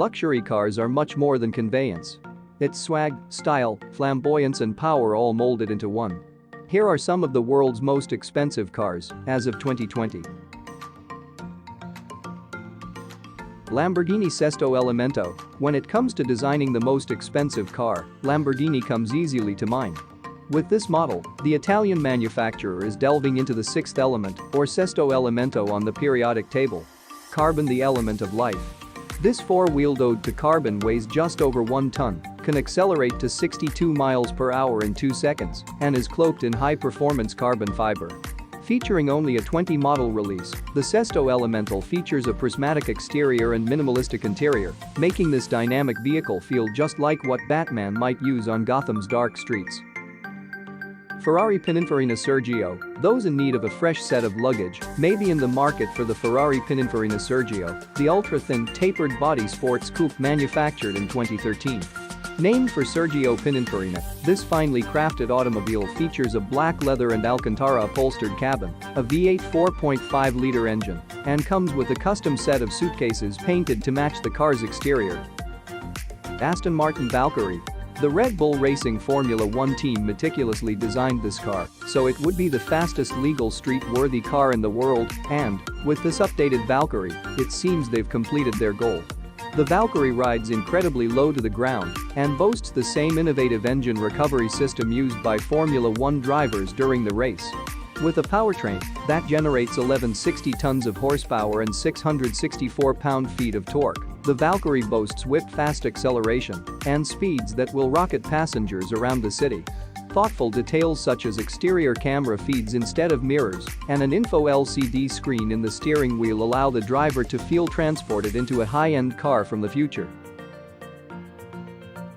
Luxury cars are much more than conveyance. It's swag, style, flamboyance and power all molded into one. Here are some of the world's most expensive cars as of 2020. Lamborghini Sesto Elemento. When it comes to designing the most expensive car, Lamborghini comes easily to mind. With this model, the Italian manufacturer is delving into the sixth element, or Sesto Elemento on the periodic table. Carbon, the element of life. This four-wheeled ode to carbon weighs just over 1 ton, can accelerate to 62 miles per hour in 2 seconds, and is cloaked in high-performance carbon fiber. Featuring only a 20 model release, the Sesto Elemental features a prismatic exterior and minimalistic interior, making this dynamic vehicle feel just like what Batman might use on Gotham's dark streets. Ferrari Pininfarina. Sergio. Those in need of a fresh set of luggage may be in the market for the Ferrari Pininfarina Sergio, the ultra-thin, tapered body sports coupe manufactured in 2013. Named for Sergio Pininfarina, this finely crafted automobile features a black leather and Alcantara upholstered cabin, a V8 4.5-liter engine, and comes with a custom set of suitcases painted to match the car's exterior. Aston Martin Valkyrie. The Red Bull Racing Formula One team meticulously designed this car, so it would be the fastest legal street-worthy car in the world, and, with this updated Valkyrie, it seems they've completed their goal. The Valkyrie rides incredibly low to the ground and boasts the same innovative engine recovery system used by Formula One drivers during the race. With a powertrain that generates 1160 tons of horsepower and 664 pound-feet of torque, the Valkyrie boasts whip-fast acceleration and speeds that will rocket passengers around the city. Thoughtful details such as exterior camera feeds instead of mirrors and an info LCD screen in the steering wheel allow the driver to feel transported into a high-end car from the future.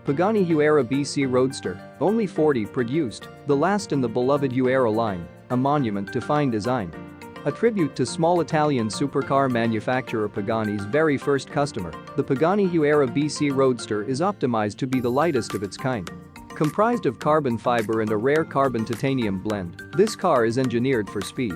Pagani Huayra BC Roadster, only 40 produced, the last in the beloved Huayra line, a monument to fine design. A tribute to small Italian supercar manufacturer Pagani's very first customer, the Pagani Huayra BC Roadster is optimized to be the lightest of its kind. Comprised of carbon fiber and a rare carbon titanium blend, this car is engineered for speed.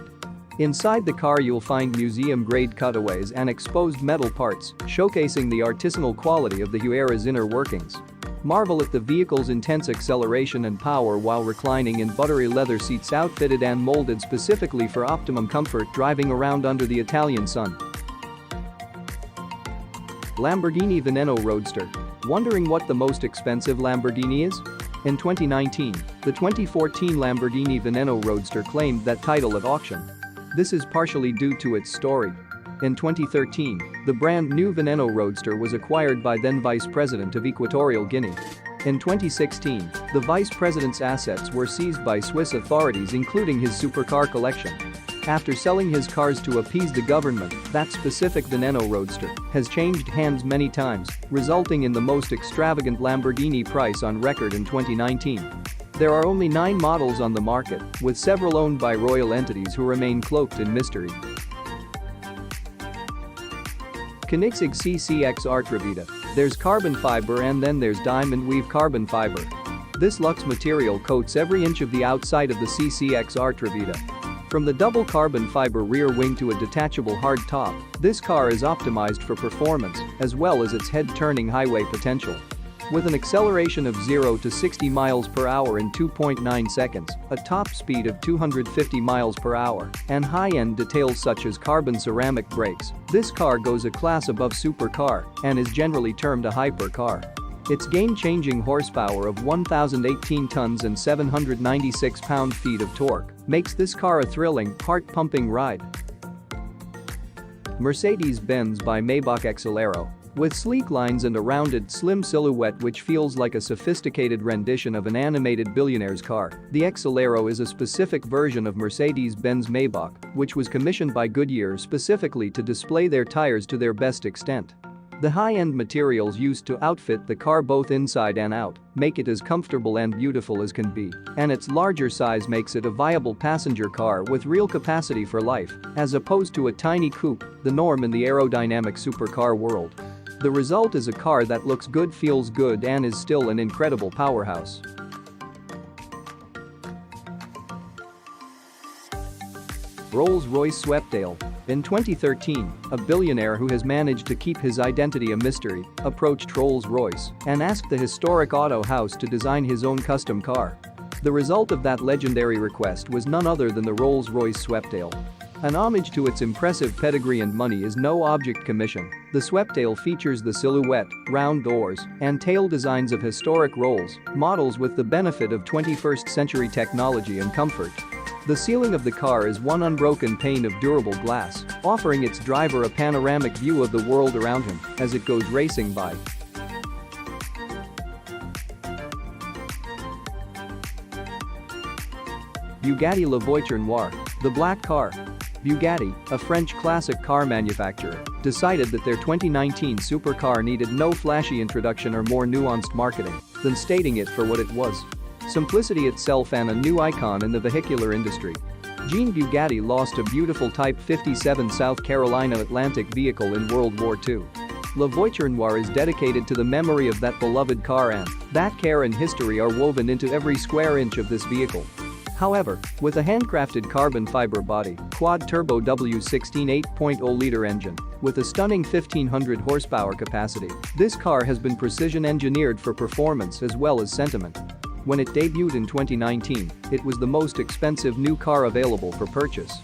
Inside the car you'll find museum-grade cutaways and exposed metal parts, showcasing the artisanal quality of the Huayra's inner workings. Marvel at the vehicle's intense acceleration and power while reclining in buttery leather seats outfitted and molded specifically for optimum comfort driving around under the Italian sun. Lamborghini Veneno Roadster. Wondering what the most expensive Lamborghini is? In 2019, the 2014 Lamborghini Veneno Roadster claimed that title at auction. This is partially due to its story. In 2013, the brand new Veneno Roadster was acquired by then Vice President of Equatorial Guinea. In 2016, the Vice President's assets were seized by Swiss authorities including his supercar collection. After selling his cars to appease the government, that specific Veneno Roadster has changed hands many times, resulting in the most extravagant Lamborghini price on record in 2019. There are only 9 models on the market, with several owned by royal entities who remain cloaked in mystery. Koenigsegg CCXR TriVita. There's carbon fiber and then there's diamond weave carbon fiber. This luxe material coats every inch of the outside of the CCXR TriVita. From the double carbon fiber rear wing to a detachable hard top, this car is optimized for performance as well as its head-turning highway potential. With an acceleration of 0 to 60 miles per hour in 2.9 seconds, a top speed of 250 miles per hour, and high-end details such as carbon ceramic brakes, this car goes a class above supercar and is generally termed a hypercar. Its game-changing horsepower of 1,018 tons and 796 pound-feet of torque makes this car a thrilling, heart-pumping ride. Mercedes-Benz by Maybach Exelero. With sleek lines and a rounded, slim silhouette which feels like a sophisticated rendition of an animated billionaire's car, the Exelero is a specific version of Mercedes-Benz Maybach, which was commissioned by Goodyear specifically to display their tires to their best extent. The high-end materials used to outfit the car both inside and out make it as comfortable and beautiful as can be, and its larger size makes it a viable passenger car with real capacity for life, as opposed to a tiny coupe, the norm in the aerodynamic supercar world. The result is a car that looks good, feels good, and is still an incredible powerhouse. Rolls-Royce Wraith. In 2013, a billionaire who has managed to keep his identity a mystery approached Rolls-Royce and asked the historic auto house to design his own custom car. The result of that legendary request was none other than the Rolls-Royce Sweptail. An homage to its impressive pedigree and money is no object commission. The Sweptail features the silhouette, round doors, and tail designs of historic Rolls models with the benefit of 21st century technology and comfort. The ceiling of the car is one unbroken pane of durable glass, offering its driver a panoramic view of the world around him as it goes racing by. Bugatti La Voiture Noire, the black car. Bugatti, a French classic car manufacturer, decided that their 2019 supercar needed no flashy introduction or more nuanced marketing than stating it for what it was. Simplicity itself and a new icon in the vehicular industry. Jean Bugatti lost a beautiful Type 57 South Carolina Atlantic vehicle in World War II. La Voiture Noire is dedicated to the memory of that beloved car, and that care and history are woven into every square inch of this vehicle. However, with a handcrafted carbon fiber body, quad-turbo W16 8.0-liter engine, with a stunning 1500 horsepower capacity, this car has been precision engineered for performance as well as sentiment. When it debuted in 2019, it was the most expensive new car available for purchase.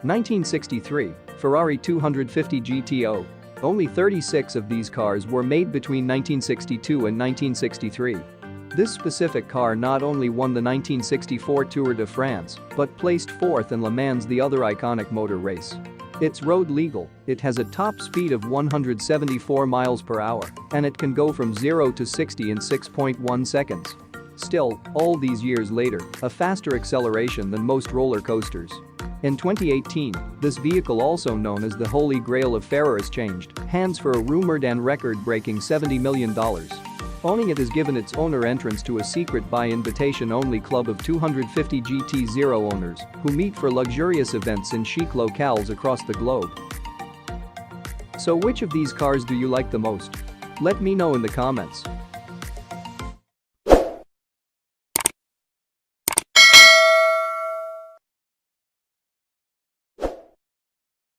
1963, Ferrari 250 GTO. Only 36 of these cars were made between 1962 and 1963. This specific car not only won the 1964 Tour de France, but placed fourth in Le Mans, the other iconic motor race. It's road legal, it has a top speed of 174 miles per hour, and it can go from 0 to 60 in 6.1 seconds. Still, all these years later, a faster acceleration than most roller coasters. In 2018, this vehicle, also known as the Holy Grail of Ferraris, changed hands for a rumored and record-breaking $70 million. Owning it has given its owner entrance to a secret by invitation-only club of 250 GT0 owners who meet for luxurious events in chic locales across the globe. So which of these cars do you like the most? Let me know in the comments.